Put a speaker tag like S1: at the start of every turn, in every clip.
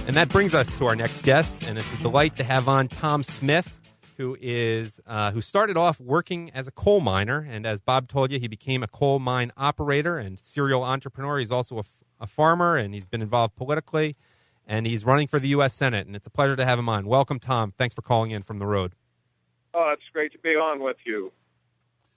S1: And that brings us to our next guest, and it's a delight to have on Tom Smith, who started off working as a coal miner, and as Bob told you, he became a coal mine operator and serial entrepreneur. He's also a farmer, and he's been involved politically, and he's running for the U.S. Senate, and it's a pleasure to have him on. Welcome, Tom. Thanks for calling in from the road.
S2: Oh, it's great to be on with you.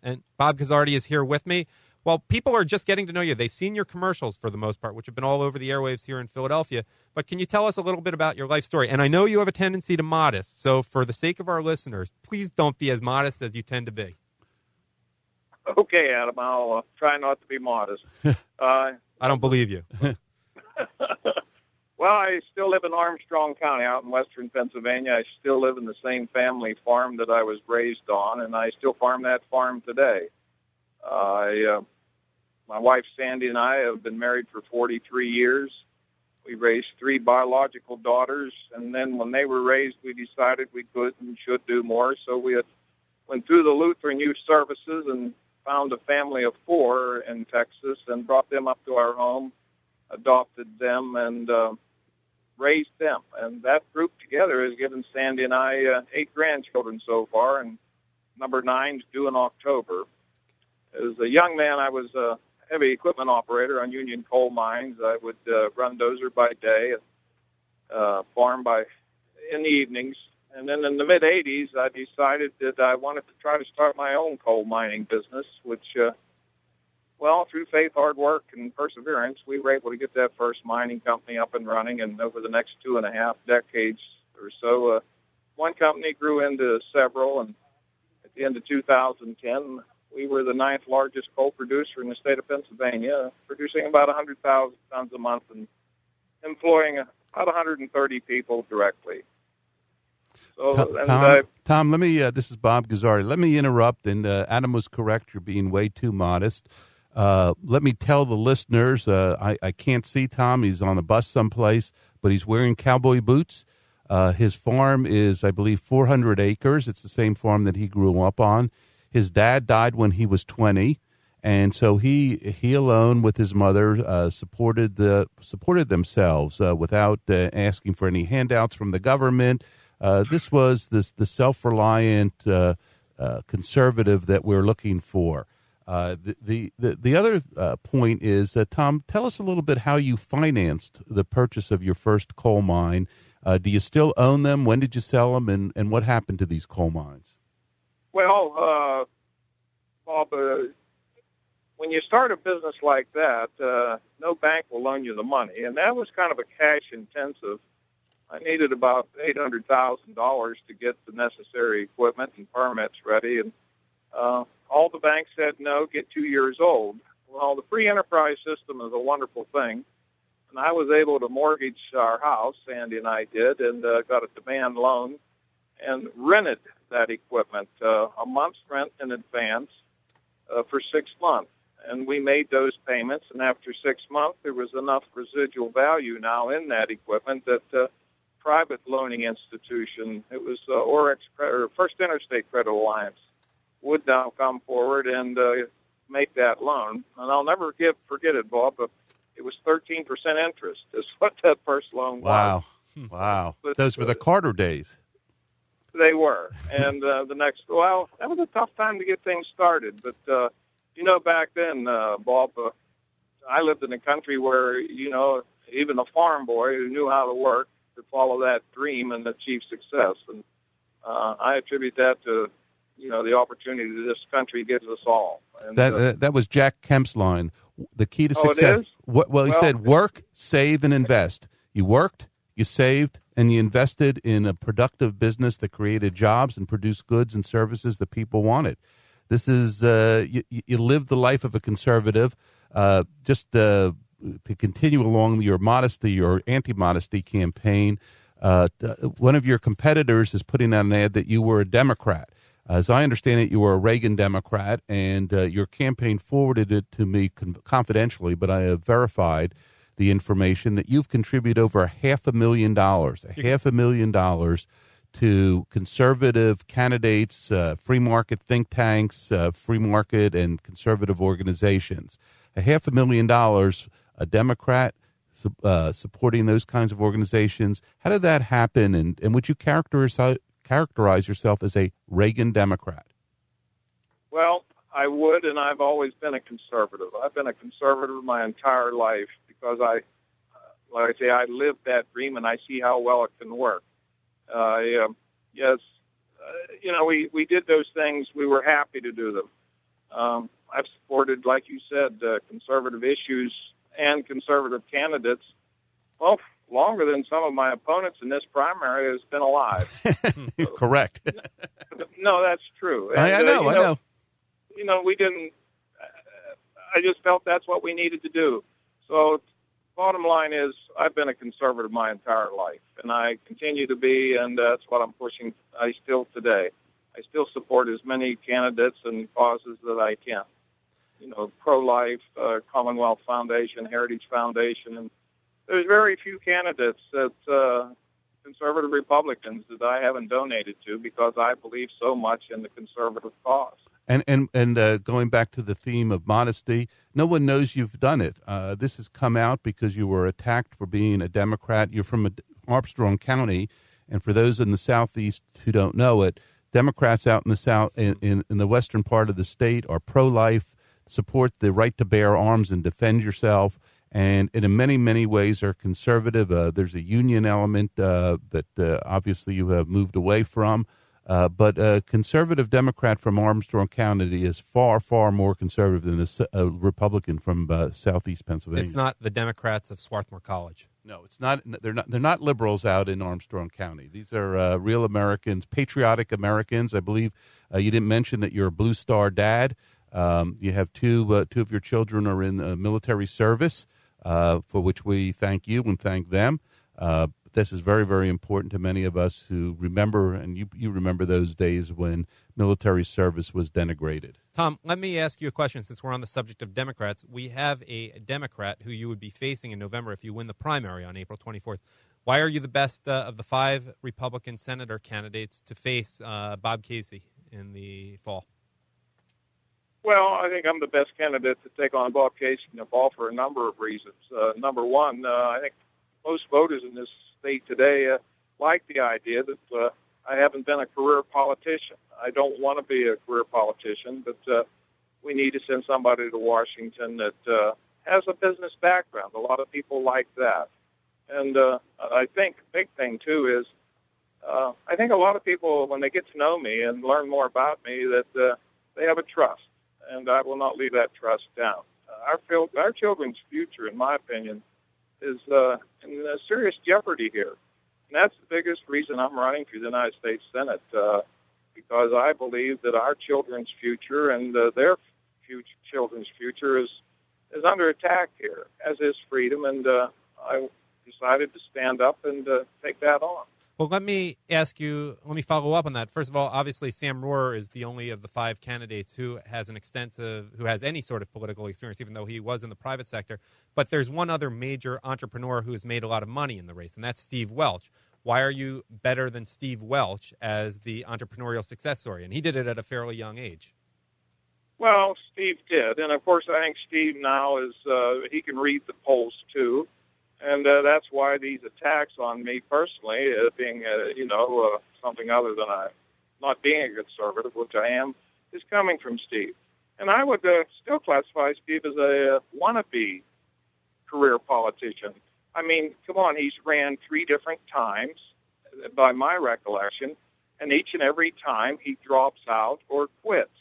S1: And Bob Guzzardi is here with me. Well, people are just getting to know you. They've seen your commercials for the most part, which have been all over the airwaves here in Philadelphia. But can you tell us a little bit about your life story? And I know you have a tendency to modest, so for the sake of our listeners, please don't be as modest as you tend to be.
S2: Okay, Adam, I'll try not to be modest.
S1: I don't believe you.
S2: Well, I still live in Armstrong County out in western Pennsylvania. I still live in the same family farm that I was raised on, and I still farm that farm today. My wife, Sandy, and I have been married for 43 years. We raised 3 biological daughters, and then when they were raised, we decided we could and should do more. So we went through the Lutheran Youth Services and found a family of 4 in Texas and brought them up to our home, adopted them, and raised them. And that group together has given Sandy and I 8 grandchildren so far, and number 9's due in October. As a young man, I was a heavy equipment operator on Union coal mines. I would run dozer by day, farm in the evenings. And then in the mid-'80s, I decided that I wanted to try to start my own coal mining business, which, through faith, hard work, and perseverance, we were able to get that first mining company up and running. And over the next 2.5 decades or so, one company grew into several. And at the end of 2010, we were the 9th largest coal producer in the state of Pennsylvania, producing about 100,000 tons a month and employing about 130 people directly. So,
S3: Tom, let me. This is Bob Guzzardi. Let me interrupt. And Adam was correct. You're being way too modest. Let me tell the listeners. I can't see Tom. He's on a bus someplace, but he's wearing cowboy boots. His farm is, I believe, 400 acres. It's the same farm that he grew up on. His dad died when he was 20, and so he alone with his mother supported themselves without asking for any handouts from the government. This was the self-reliant conservative that we're looking for. The other point is, Tom, tell us a little bit how you financed the purchase of your first coal mine. Do you still own them? When did you sell them, and what happened to these coal mines?
S2: Well, Bob, when you start a business like that, no bank will loan you the money, and that was kind of a cash-intensive. I needed about $800,000 to get the necessary equipment and permits ready, and all the banks said, no, get 2 years old. Well, the free enterprise system is a wonderful thing, and I was able to mortgage our house, Sandy and I did, and got a demand loan and rented that equipment, a month's rent in advance for 6 months. And we made those payments, and after 6 months, there was enough residual value now in that equipment that private loaning institution, it was First Interstate Credit Alliance, would now come forward and make that loan. And I'll never forget it, Bob, but it was 13% interest is what that first loan was.
S3: Wow. But, those were the Carter days.
S2: They were. And that was a tough time to get things started. But, back then, Bob, I lived in a country where, even a farm boy who knew how to work could follow that dream and achieve success. And I attribute that to, the opportunity that this country gives us all. And,
S3: that was Jack Kemp's line. The key to success.
S2: It is?
S3: Well, he said, work, save, and invest. You worked, you saved, and you invested in a productive business that created jobs and produced goods and services that people wanted. This is, you live the life of a conservative. Just to continue along your modesty or anti-modesty campaign, one of your competitors is putting out an ad that you were a Democrat. As I understand it, you were a Reagan Democrat, and your campaign forwarded it to me confidentially, but I have verified the information that you've contributed over $500,000 to conservative candidates, free market think tanks, free market and conservative organizations. $500,000, a Democrat supporting those kinds of organizations. How did that happen? And would you characterize yourself as a Reagan Democrat?
S2: Well, I would, and I've always been a conservative. I've been a conservative my entire life because like I say, I lived that dream and I see how well it can work. Yes, we did those things. We were happy to do them. I've supported, like you said, conservative issues and conservative candidates, well, longer than some of my opponents in this primary has been alive.
S3: Correct.
S2: No, that's true. And,
S3: I know.
S2: We didn't, I just felt that's what we needed to do. So bottom line is I've been a conservative my entire life, and I continue to be, and that's what I'm pushing today. I still support as many candidates and causes that I can. Pro-life, Commonwealth Foundation, Heritage Foundation, and there's very few candidates that conservative Republicans that I haven't donated to because I believe so much in the conservative cause.
S3: And going back to the theme of modesty, no one knows you've done it. This has come out because you were attacked for being a Democrat. You're from Armstrong County, and for those in the Southeast who don't know it, Democrats out in the South, in the western part of the state, are pro-life, support the right to bear arms and defend yourself, and in many, many ways are conservative. There's a union element that obviously you have moved away from. But a conservative Democrat from Armstrong County is far, far more conservative than a Republican from Southeast Pennsylvania.
S1: It's not the Democrats of Swarthmore College.
S3: No, it's not. They're not liberals out in Armstrong County. These are real Americans, patriotic Americans. I believe you didn't mention that you're a Blue Star dad. You have two of your children are in military service, for which we thank you and thank them. This is very, very important to many of us who remember, and you remember those days when military service was denigrated.
S1: Tom, let me ask you a question since we're on the subject of Democrats. We have a Democrat who you would be facing in November if you win the primary on April 24th. Why are you the best of the 5 Republican senator candidates to face Bob Casey in the fall?
S2: Well, I think I'm the best candidate to take on Bob Casey in the fall for a number of reasons. Number one, I think most voters in this state today like the idea that I haven't been a career politician. I don't want to be a career politician, but we need to send somebody to Washington that has a business background. A lot of people like that. And I think the big thing, too, is I think a lot of people, when they get to know me and learn more about me, that they have a trust, and I will not leave that trust down. Our children's future, in my opinion, is in serious jeopardy here. And that's the biggest reason I'm running for the United States Senate, because I believe that our children's future and their children's future is under attack here, as is freedom, and I decided to stand up and take that on.
S1: Well, let me follow up on that. First of all, obviously, Sam Rohrer is the only of the 5 candidates who has any sort of political experience, even though he was in the private sector. But there's one other major entrepreneur who has made a lot of money in the race, and that's Steve Welch. Why are you better than Steve Welch as the entrepreneurial success story? And he did it at a fairly young age.
S2: Well, Steve did. And, of course, I think Steve now he can read the polls, too. And that's why these attacks on me personally, being, something other than not being a conservative, which I am, is coming from Steve. And I would still classify Steve as a wannabe career politician. I mean, come on, he's ran 3 different times, by my recollection, and each and every time he drops out or quits.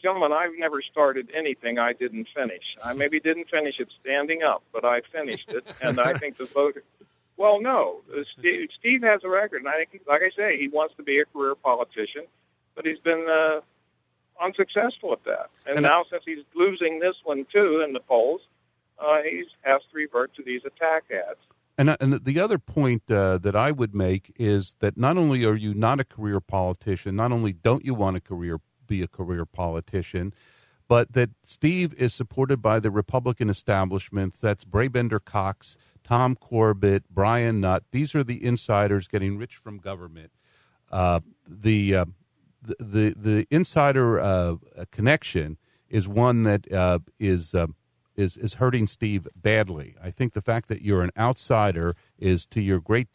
S2: Gentlemen, I've never started anything I didn't finish. I maybe didn't finish it standing up, but I finished it, and I think the voter... Well, no, Steve has a record, and I think, like I say, he wants to be a career politician, but he's been unsuccessful at that. And now, since he's losing this one, too, in the polls, he has to revert to these attack ads.
S3: And the other point that I would make is that not only are you not a career politician, not only don't you want to be a career politician, but that Steve is supported by the Republican establishment. That's Brabender Cox, Tom Corbett, Brian Nutt. These are the insiders getting rich from government. The insider connection is one that is is hurting Steve badly. I think the fact that you're an outsider is to your great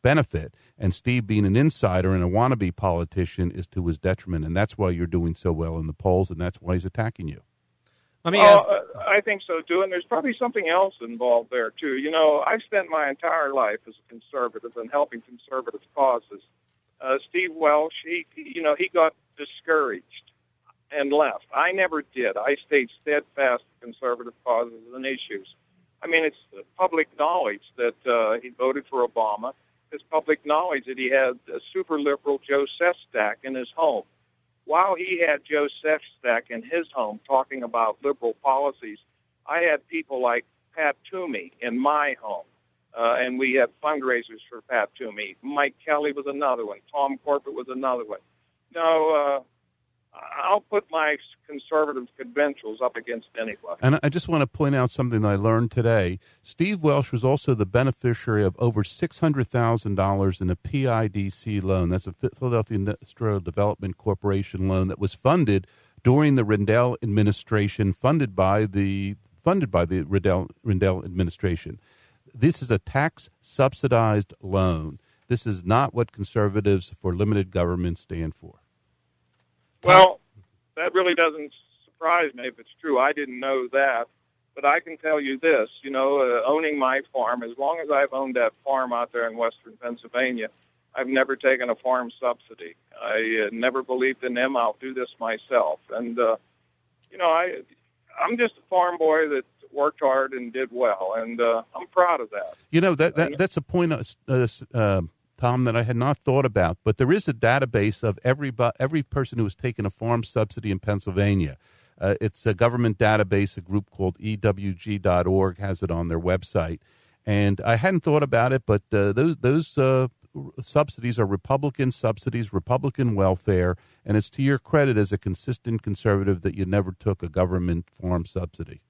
S3: benefit, and Steve being an insider and a wannabe politician is to his detriment, and that's why you're doing so well in the polls, and that's why he's attacking you.
S2: I think so, too, and there's probably something else involved there, too. You know, I've spent my entire life as a conservative and helping conservative causes. Steve Welsh, he got discouraged and left. I never did. I stayed steadfast to conservative causes and issues. I mean, it's public knowledge that he voted for Obama. It's public knowledge that he had a super liberal Joe Sestak in his home. While he had Joe Sestak in his home talking about liberal policies, I had people like Pat Toomey in my home, and we had fundraisers for Pat Toomey. Mike Kelly was another one. Tom Corbett was another one. No, I'll put my conservative credentials up against anybody.
S3: And I just want to point out something that I learned today. Steve Welsh was also the beneficiary of over $600,000 in a PIDC loan. That's a Philadelphia Industrial Development Corporation loan that was funded during the Rendell administration, funded by the Rendell administration. This is a tax-subsidized loan. This is not what conservatives for limited government stand for.
S2: Well, that really doesn't surprise me if it's true. I didn't know that. But I can tell you this, owning my farm, as long as I've owned that farm out there in western Pennsylvania, I've never taken a farm subsidy. I never believed in them. I'll do this myself. And, I'm just a farm boy that worked hard and did well, and I'm proud of that.
S3: That's a point, Tom, that I had not thought about, but there is a database of every person who has taken a farm subsidy in Pennsylvania. It's a government database. A group called EWG.org has it on their website, and I hadn't thought about it, but those subsidies are Republican subsidies, Republican welfare, and it's to your credit as a consistent conservative that you never took a government farm subsidy.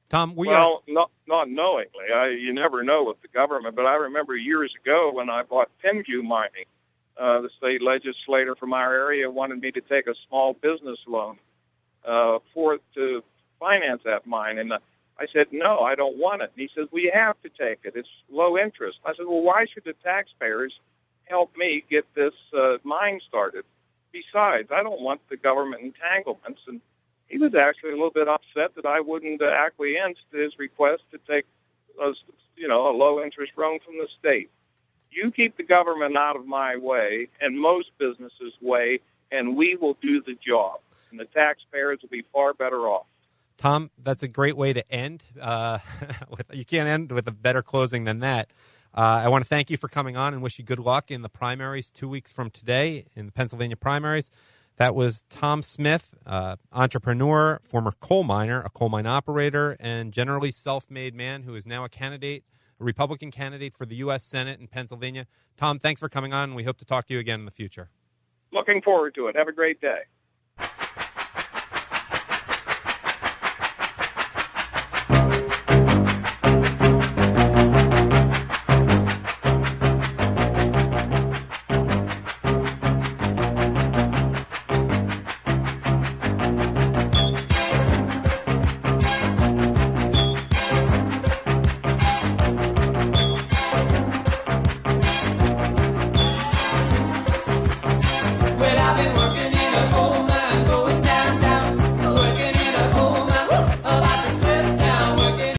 S1: Tom,
S2: not knowingly. You never know with the government, but I remember years ago when I bought Penview Mining, the state legislator from our area wanted me to take a small business loan to finance that mine, and I said, no, I don't want it. And he says, we have to take it. It's low interest. I said, well, why should the taxpayers help me get this mine started? Besides, I don't want the government entanglements. And he was actually a little bit upset that I wouldn't acquiesce to his request to take a low-interest loan from the state. You keep the government out of my way and most businesses' way, and we will do the job. And the taxpayers will be far better off.
S1: Tom, that's a great way to end. You can't end with a better closing than that. I want to thank you for coming on and wish you good luck in the primaries 2 weeks from today in the Pennsylvania primaries. That was Tom Smith, entrepreneur, former coal miner, a coal mine operator, and generally self-made man who is now a Republican candidate for the U.S. Senate in Pennsylvania. Tom, thanks for coming on, and we hope to talk to you again in the future.
S2: Looking forward to it. Have a great day.